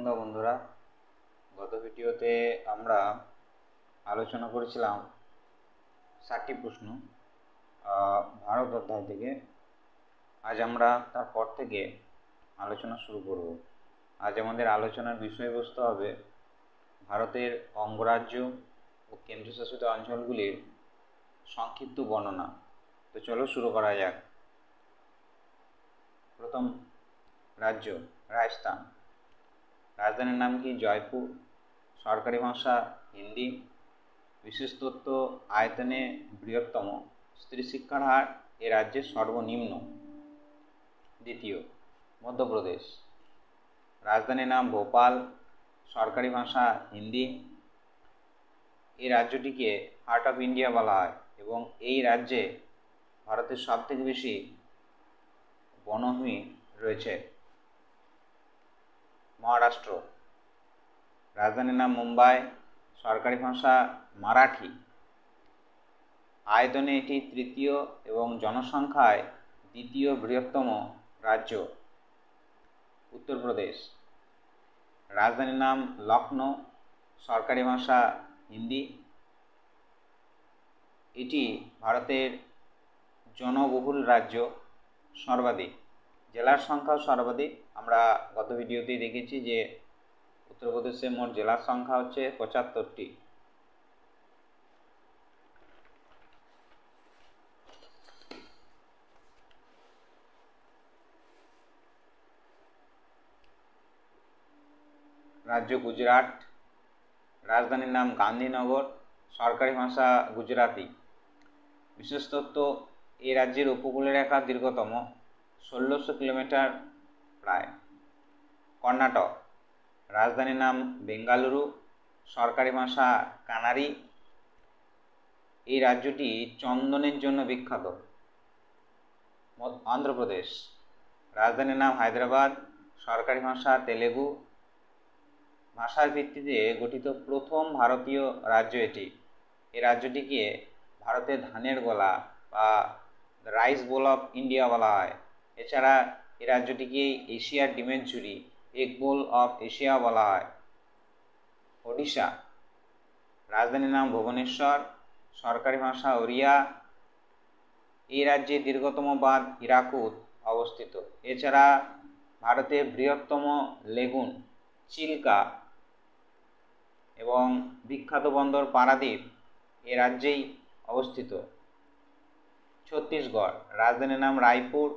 সন্ধ্যা বন্ধুরা, গত ভিডিওতে আমরা আলোচনা করেছিলাম 60টি প্রশ্ন ভারত অধ্যায় থেকে। আজ আমরা তারপর থেকে আলোচনা শুরু করব। আজ আমাদের আলোচনার বিষয়বস্তু হবে ভারতের অঙ্গরাজ্য ও কেন্দ্রশাসিত অঞ্চলগুলির সংক্ষিপ্ত বর্ণনা। তো চলো শুরু করা যাক। প্রথম রাজ্য রাজস্থান। রাজধানীর নাম কি? জয়পুর। সরকারি ভাষা হিন্দি। বিশেষ তথ্য: আয়তনে বৃহত্তম, স্ত্রী শিক্ষার হার এ রাজ্যের সর্বনিম্ন। দ্বিতীয় মধ্যপ্রদেশ। রাজধানীর নাম ভোপাল। সরকারি ভাষা হিন্দি। এই রাজ্যটিকে হার্ট অফ ইন্ডিয়া বলা হয় এবং এই রাজ্যে ভারতের সবথেকে বেশি বনভূমি রয়েছে। মহারাষ্ট্র। রাজধানীর নাম মুম্বাই। সরকারি ভাষা মারাঠি। আয়তনে এটি তৃতীয় এবং জনসংখ্যায় দ্বিতীয় বৃহত্তম রাজ্য। উত্তরপ্রদেশ। রাজধানীর নাম লখনৌ। সরকারি ভাষা হিন্দি। এটি ভারতের জনবহুল রাজ্য সর্বাধিক। জেলার সংখ্যাও সর্বাধিক। আমরা গত ভিডিওতেই দেখেছি যে উত্তরপ্রদেশের মোট জেলার সংখ্যা হচ্ছে 75টি। রাজ্য গুজরাট। রাজধানীর নাম গান্ধীনগর। সরকারি ভাষা গুজরাতি। বিশেষ তথ্য: এই রাজ্যের উপকূলরেখা দীর্ঘতম, 1600 কিলোমিটার প্রায়। কর্ণাটক। রাজধানীর নাম বেঙ্গালুরু। সরকারি ভাষা কানাড়ি। এই রাজ্যটি চন্দনের জন্য বিখ্যাত। অন্ধ্রপ্রদেশ। রাজধানীর নাম হায়দ্রাবাদ। সরকারি ভাষা তেলেগু। ভাষার ভিত্তিতে গঠিত প্রথম ভারতীয় রাজ্য এটি। এই রাজ্যটিকে ভারতের ধানের গোলা বা রাইস বোল অফ ইন্ডিয়া বলা হয়। এছাড়া এই রাজ্যটিকে এশিয়ার ডিমের ঝুড়ি, এগ বোল অফ এশিয়া বলা হয়। ওড়িশা। রাজধানীর নাম ভুবনেশ্বর। সরকারি ভাষা ওড়িয়া। এই রাজ্যে দীর্ঘতম বাঁধ হীরাকুদ অবস্থিত। এছাড়া ভারতের বৃহত্তম লেগুন চিল্কা এবং বিখ্যাত বন্দর পারাদ্বীপ এ রাজ্যেই অবস্থিত। ছত্তিশগড়। রাজধানীর নাম রায়পুর।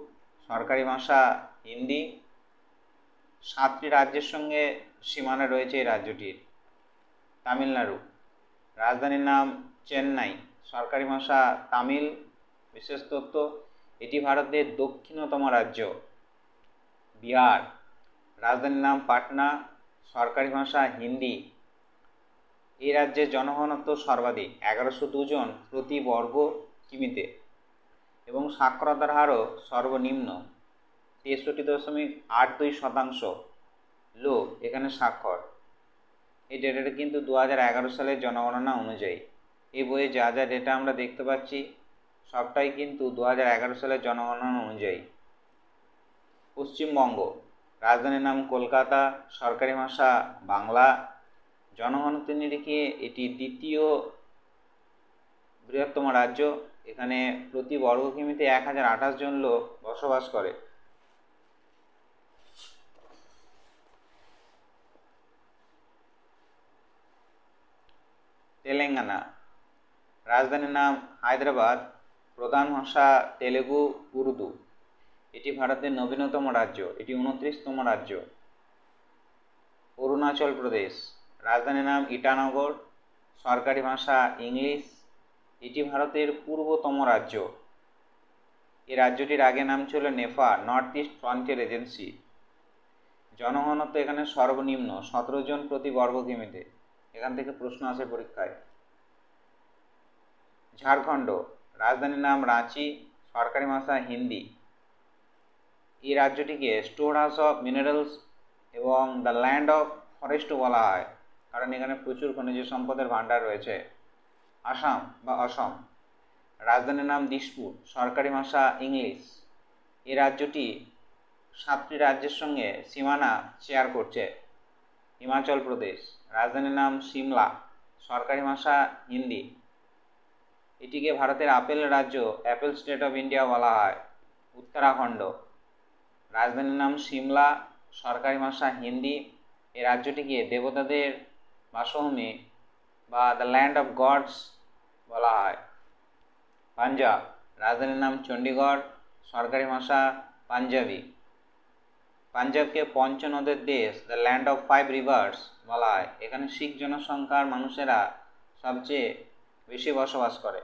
সরকারি ভাষা হিন্দি। 7টি রাজ্যের সঙ্গে সীমানা রয়েছে এই রাজ্যটির। তামিলনাড়ু। রাজধানীর নাম চেন্নাই। সরকারি ভাষা তামিল। বিশেষ তথ্য: এটি ভারতের দক্ষিণতম রাজ্য। বিহার। রাজধানীর নাম পাটনা। সরকারি ভাষা হিন্দি। এই রাজ্যের জনঘনত্ব সর্বাধিক, 1102 জন প্রতি বর্গ কিমিতে এবং সাক্ষরতার হারও সর্বনিম্ন, 63.82% লোক এখানে সাক্ষর। এই ডেটাটা কিন্তু 2011 সালের জনগণনা অনুযায়ী। এই বইয়ে যা যা ডেটা আমরা দেখতে পাচ্ছি সবটাই কিন্তু 2011 সালের জনগণনা অনুযায়ী। পশ্চিমবঙ্গ। রাজধানীর নাম কলকাতা। সরকারি ভাষা বাংলা। জনঘনত্বের নিরিখে এটি দ্বিতীয় বৃহত্তম রাজ্য। এখানে প্রতি বর্গ কিমিতে 1028 জন লোক বসবাস করে। তেলেঙ্গানা। রাজধানীর নাম হায়দ্রাবাদ। প্রধান ভাষা তেলেগু, উর্দু। এটি ভারতের নবীনতম রাজ্য। এটি 29তম রাজ্য। অরুণাচল প্রদেশ। রাজধানীর নাম ইটানগর। সরকারি ভাষা ইংলিশ। এটি ভারতের পূর্বতম রাজ্য। এই রাজ্যটির আগে নাম ছিল NEFA, North East Frontier Agency. জনঘনত্ব এখানে সর্বনিম্ন, 17 জন প্রতি বর্গ কিমিতে। এখান থেকে প্রশ্ন আসে পরীক্ষায়। ঝাড়খণ্ড। রাজধানীর নাম রাঁচি। সরকারি ভাষা হিন্দি। এই রাজ্যটিকে স্টোর হাউস অফ মিনারেলস এবং দ্য ল্যান্ড অফ ফরেস্ট বলা হয়, কারণ এখানে প্রচুর খনিজ সম্পদের ভাণ্ডার রয়েছে। আসাম বা অসম। রাজধানীর নাম দিসপুর। সরকারি ভাষা ইংলিশ। এই রাজ্যটি 7টি রাজ্যের সঙ্গে সীমানা শেয়ার করছে। হিমাচল প্রদেশ। রাজধানীর নাম সিমলা, সরকারি ভাষা হিন্দি। এটিকে ভারতের আপেল রাজ্য, অ্যাপেল স্টেট অফ ইন্ডিয়া বলা হয়। উত্তরাখণ্ড, রাজধানীর নাম সিমলা, সরকারি ভাষা হিন্দি। এই রাজ্যটিকে দেবতাদের বাসভূমি বা দ্য ল্যান্ড অফ গডস বলা হয়। পাঞ্জাব, রাজধানীর নাম চণ্ডীগড়, সরকারি ভাষা পাঞ্জাবি। পাঞ্জাবকে পঞ্চনদের দেশ, দ্য ল্যান্ড অফ 5 রিভার্স বলা হয়। এখানে শিখ জনসংখ্যার মানুষেরা সবচেয়ে বেশি বসবাস করে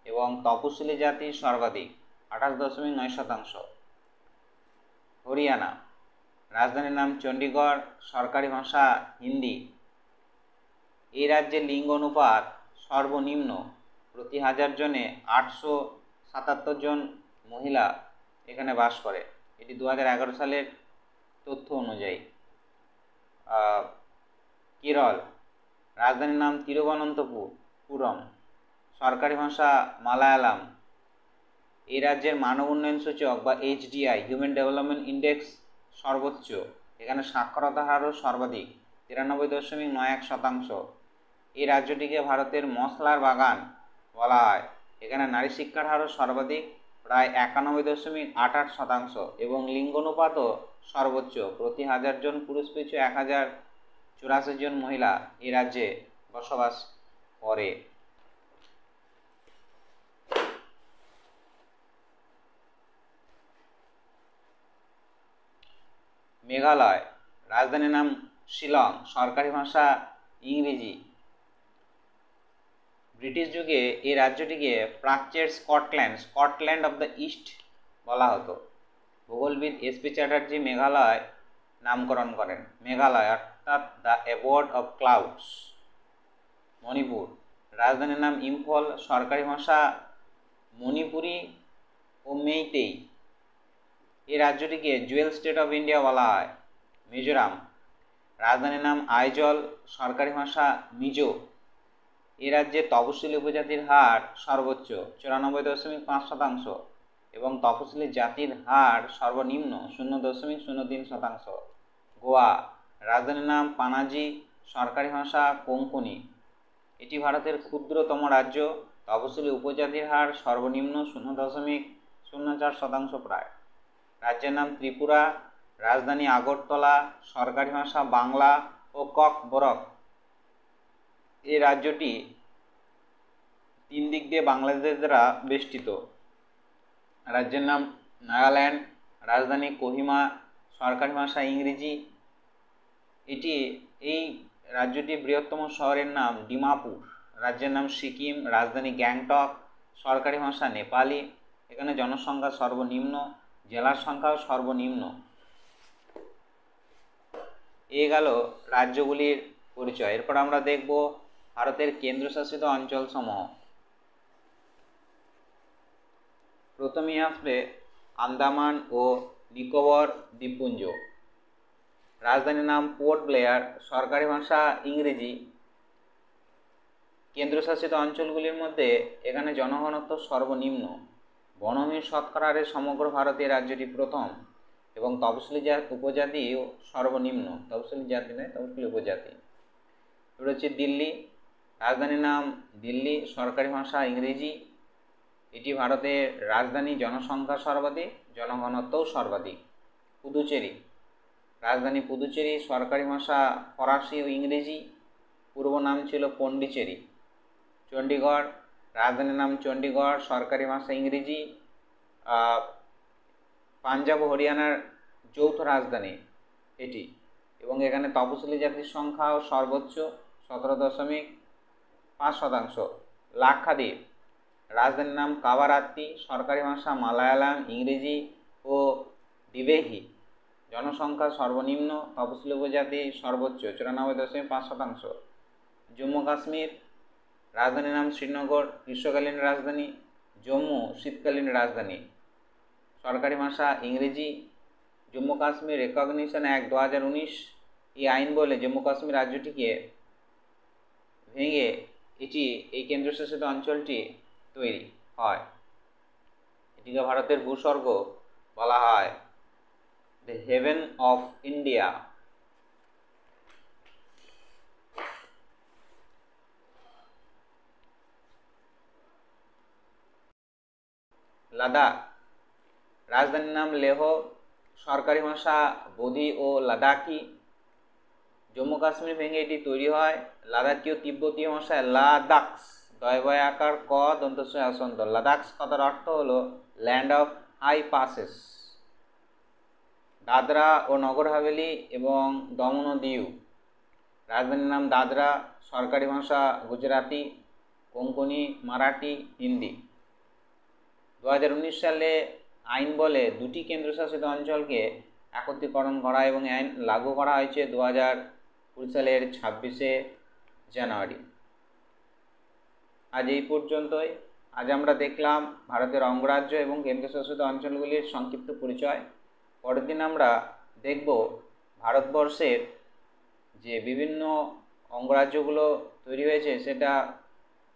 এবং তপশিলি জাতি সর্বাধিক, 28.9%। হরিয়ানা, রাজধানীর নাম চণ্ডীগড়, সরকারি ভাষা হিন্দি। এই রাজ্যের লিঙ্গ অনুপাত সর্বনিম্ন, প্রতি 1000 জনে 877 জন মহিলা এখানে বাস করে। এটি 2011 সালের তথ্য অনুযায়ী। কেরল, রাজধানীর নাম তিরুবনন্তপুরম, সরকারি ভাষা মালায়ালাম। এই রাজ্যের মানব উন্নয়ন সূচক বা HDI, হিউম্যান ডেভেলপমেন্ট ইন্ডেক্স সর্বোচ্চ। এখানে সাক্ষরতার হারও সর্বাধিক, 93.91%। এই রাজ্যটিকে ভারতের মশলার বাগান বলা হয়। এখানে নারী শিক্ষার হারও সর্বাধিক, প্রায় 91.88%, এবং লিঙ্গ অনুপাতও সর্বোচ্চ, প্রতি 1000 জন পুরুষ পিছু 1084 জন মহিলা এই রাজ্যে বসবাস করে। মেঘালয়, রাজধানীর নাম শিলং, সরকারি ভাষা ইংরেজি। ব্রিটিশ যুগে এই রাজ্যটিকে প্রাচ্যের স্কটল্যান্ড অফ দ্য ইস্ট বলা হতো। ভূগোলবিদ SP চ্যাটার্জি মেঘালয় নামকরণ করেন। মেঘালয় অর্থাৎ the aboard of clouds. Manipur, রাজধানীর নাম ইম্ফল, সরকারি ভাষা মণিপুরি ও মেইতেই। এই রাজ্যটিকে জুয়েল স্টেট অফ ইন্ডিয়া বলা হয়। মিজোরাম, রাজধানীর নাম আইজল, সরকারি ভাষা মিজো। এই রাজ্যে তপশিলি উপজাতির হার সর্বোচ্চ, 94.5%, এবং তপশিলি জাতির হার সর্বনিম্ন, 0.03%। গোয়া, রাজধানীর নাম পানাজি, সরকারি ভাষা কোঙ্কনি। এটি ভারতের ক্ষুদ্রতম রাজ্য, তপশিলি উপজাতির হার সর্বনিম্ন, 0.04% প্রায়। রাজ্যের নাম ত্রিপুরা, রাজধানী আগরতলা, সরকারি ভাষা বাংলা ও ককবরক। এই রাজ্যটি 3 দিক দিয়ে বাংলাদেশ দ্বারা বেষ্টিত। রাজ্যের নাম নাগাল্যান্ড, রাজধানী কোহিমা, সরকারি ভাষা ইংরেজি। এই রাজ্যটির বৃহত্তম শহরের নাম ডিমাপুর। রাজ্যের নাম সিকিম, রাজধানী গ্যাংটক, সরকারি ভাষা নেপালি। এখানে জনসংখ্যা সর্বনিম্ন, জেলার সংখ্যাও সর্বনিম্ন। এই গেল রাজ্যগুলির পরিচয়। এরপর আমরা দেখব ভারতের কেন্দ্রশাসিত অঞ্চলসমূহ। প্রথমেই আসবে আন্দামান ও নিকোবর দ্বীপপুঞ্জ। রাজধানীর নাম পোর্ট ব্লেয়ার, সরকারি ভাষা ইংরেজি। কেন্দ্রশাসিত অঞ্চলগুলির মধ্যে এখানে জনঘনত্ব সর্বনিম্ন। বনভূমির শতকরা হারে সমগ্র ভারতে রাজ্যটি প্রথম, এবং তপশিলি উপজাতি সর্বনিম্ন। তপশিলি জাতি নয়, তপশিলি উপজাতি। এবার হচ্ছে দিল্লি, রাজধানীর নাম দিল্লি, সরকারি ভাষা ইংরেজি। এটি ভারতের রাজধানী, জনসংখ্যা সর্বাধিক, জনঘনত্বও সর্বাধিক। পুদুচেরি, রাজধানী পুদুচেরি, সরকারি ভাষা ফরাসি ও ইংরেজি। পূর্ব নাম ছিল পন্ডিচেরি। চণ্ডীগড়, রাজধানীর নাম চণ্ডীগড়, সরকারি ভাষা ইংরেজি। পাঞ্জাব ও হরিয়ানার যৌথ রাজধানী এটি, এবং এখানে তপশিলি জাতির সংখ্যাও সর্বোচ্চ, 17.5%। লাক্ষাদ্বীপ, রাজধানীর নাম কাভারাত্তি, সরকারি ভাষা মালায়ালাম, ইংরেজি ও দিবেহি। জনসংখ্যা সর্বনিম্ন, তপশিলি উপজাতি সর্বোচ্চ, 94.5%। জম্মু কাশ্মীর, রাজধানীর নাম শ্রীনগর, গ্রীষ্মকালীন রাজধানী। জম্মু শীতকালীন রাজধানী, সরকারি ভাষা ইংরেজি। জম্মু কাশ্মীর রেকগনিশন অ্যাক্ট 2019 এই আইন বলে জম্মু কাশ্মীর রাজ্যটিকে ভেঙে এই কেন্দ্রশাসিত অঞ্চলটি তৈরি হয়। এটিকে ভারতের ভূস্বর্গ বলা হয়, the haven of India. Ladakh, রাজধানীর নাম লেহ, সরকারি ভাষা বোধি ও লাদাখি। জম্মু কাশ্মীর ভেঙে এটি তৈরি হয়। লাদাখীয় তিব্বতীয় ভাষায় লাদাখস, দয় বয় আকার ক দন্তস্বয় আসন্ত। লাদাখস কথার অর্থ হলো land of high passes. Dadra ও নগর হাভেলি এবং দমন ও দিউ, রাজধানীর নাম দাদরা, সরকারি ভাষা গুজরাটি, কোঙ্কনি, মারাঠি, হিন্দি। 2019 সালে আইন বলে দুটি কেন্দ্রশাসিত অঞ্চলকে একত্রীকরণ করা এবং আইন লাগু করা হয়েছে 2020 সালের 26শে জানুয়ারি। আজ এই পর্যন্তই। আজ আমরা দেখলাম ভারতের অঙ্গরাজ্য এবং কেন্দ্রশাসিত অঞ্চলগুলির সংক্ষিপ্ত পরিচয়। পরের দিন আমরা দেখব ভারতবর্ষের যে বিভিন্ন অঙ্গরাজ্যগুলো তৈরি হয়েছে সেটা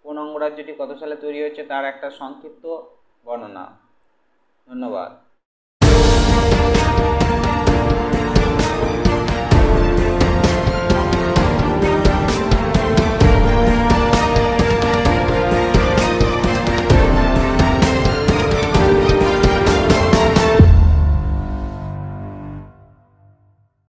কোন অঙ্গরাজ্যটি কত সালে তৈরি হয়েছে তার একটা সংক্ষিপ্ত বর্ণনা। ধন্যবাদ।